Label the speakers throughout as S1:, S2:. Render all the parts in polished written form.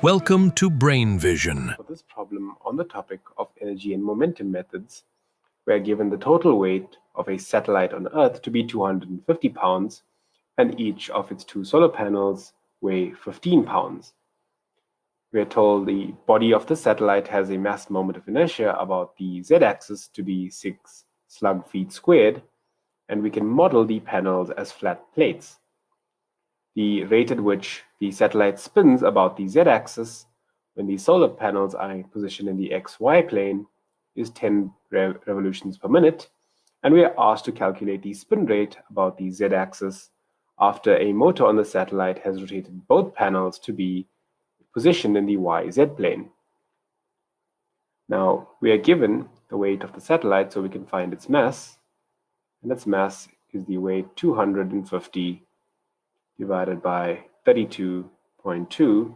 S1: Welcome to Brain Vision.
S2: For this problem on the topic of energy and momentum methods, we are given the total weight of a satellite on Earth to be 250 pounds, and each of its two solar panels weigh 15 pounds. We are told the body of the satellite has a mass moment of inertia about the z-axis to be 6 slug feet squared, and we can model the panels as flat plates. The rate at which the satellite spins about the z-axis when the solar panels are positioned in the xy plane is 10 revolutions per minute, and we are asked to calculate the spin rate about the z-axis after a motor on the satellite has rotated both panels to be positioned in the yz plane. Now, we are given the weight of the satellite so we can find its mass, and its mass is the weight 250 divided by 32.2,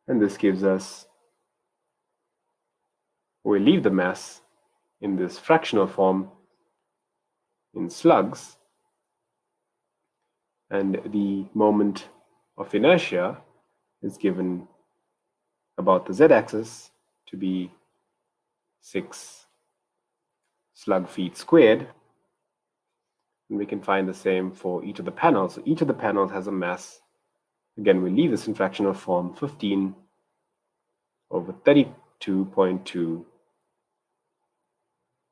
S2: and this gives us, we leave the mass in this fractional form in slugs, and the moment of inertia is given about the z-axis to be 6 slug feet squared, and we can find the same for each of the panels. So each of the panels has a mass. Again, we leave this in fractional form, 15 over 32.2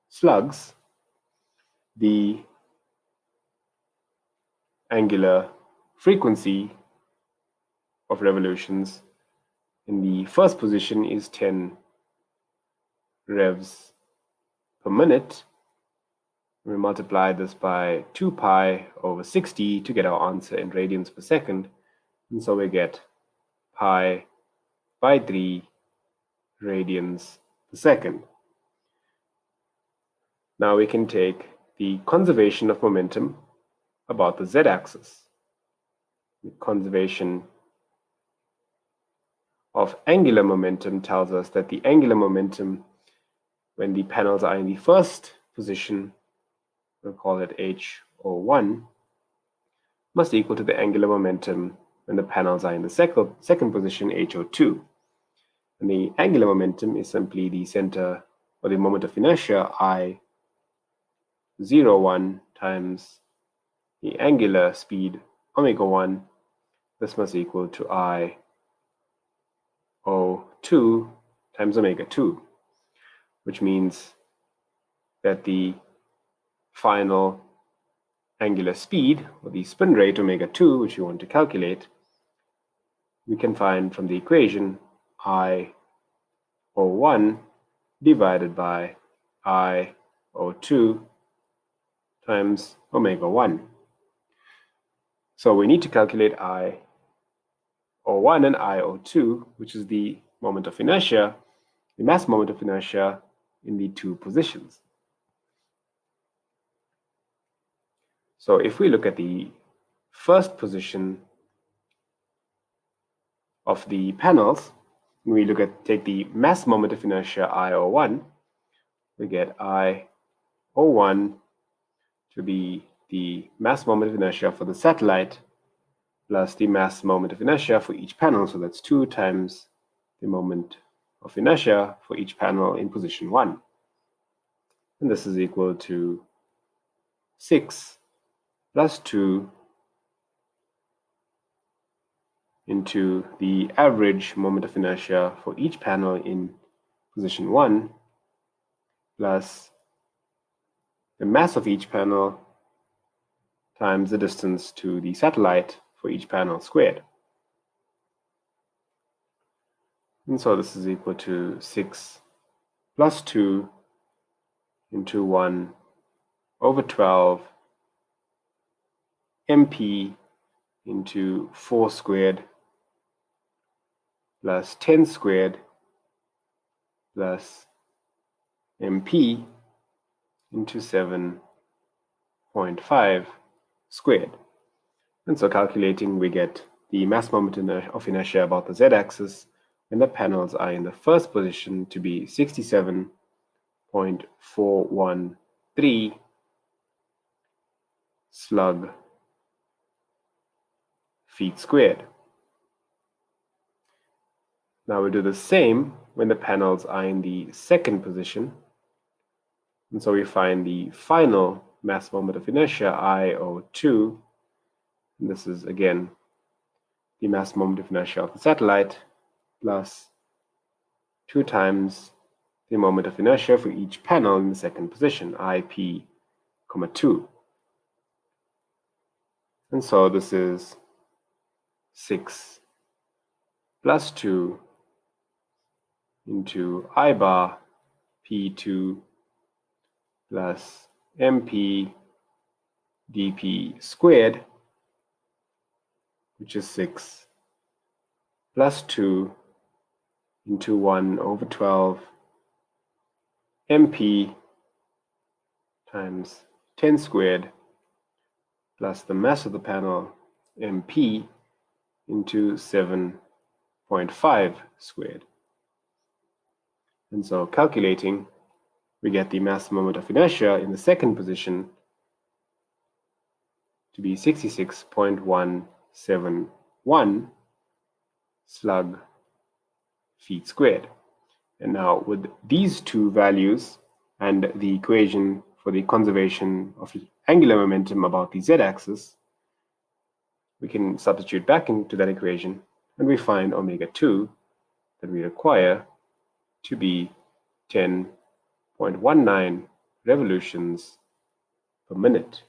S2: slugs. The angular frequency of revolutions in the first position is 10 revs per minute. We multiply this by 2 pi over 60 to get our answer in radians per second, and so we get pi by 3 radians per second. Now we can take the conservation of momentum about the z-axis. The conservation of angular momentum tells us that the angular momentum when the panels are in the first position, we'll call it HO1, must equal to the angular momentum when the panels are in the second position, HO2. And the angular momentum is simply the center or the moment of inertia, I01 times the angular speed, omega1. This must equal to I02 times omega2, which means that the final angular speed, or the spin rate, omega2, which we want to calculate, we can find from the equation I01 divided by I02 times omega1. So we need to calculate I01 and I02, which is the moment of inertia, the mass moment of inertia in the two positions. So if we look at the first position of the panels, we take the mass moment of inertia I01, we get I01 to be the mass moment of inertia for the satellite plus the mass moment of inertia for each panel. So that's 2 times the moment of inertia for each panel in position 1. And this is equal to 6 plus 2 into the average moment of inertia for each panel in position 1 plus the mass of each panel times the distance to the satellite for each panel squared. And so this is equal to 6 plus 2 into 1 over 12 mp into 4 squared plus 10 squared plus mp into 7.5 squared. And so calculating, we get the mass moment of inertia about the z-axis when the panels are in the first position to be 67.413 slug feet squared. Now we'll do the same when the panels are in the second position. And so we find the final mass moment of inertia, IO2. And this is, again, the mass moment of inertia of the satellite plus 2 times the moment of inertia for each panel in the second position, IP, 2. And so this is 6 plus 2 into I bar P2 plus MP dP squared, which is 6 plus 2 into 1 over 12 MP times 10 squared plus the mass of the panel, MP, into 7.5 squared. And so calculating, we get the mass moment of inertia in the second position to be 66.171 slug feet squared. And now with these two values and the equation for the conservation of angular momentum about the z-axis, we can substitute back into that equation, and we find omega-2 that we require to be 10.19 revolutions per minute.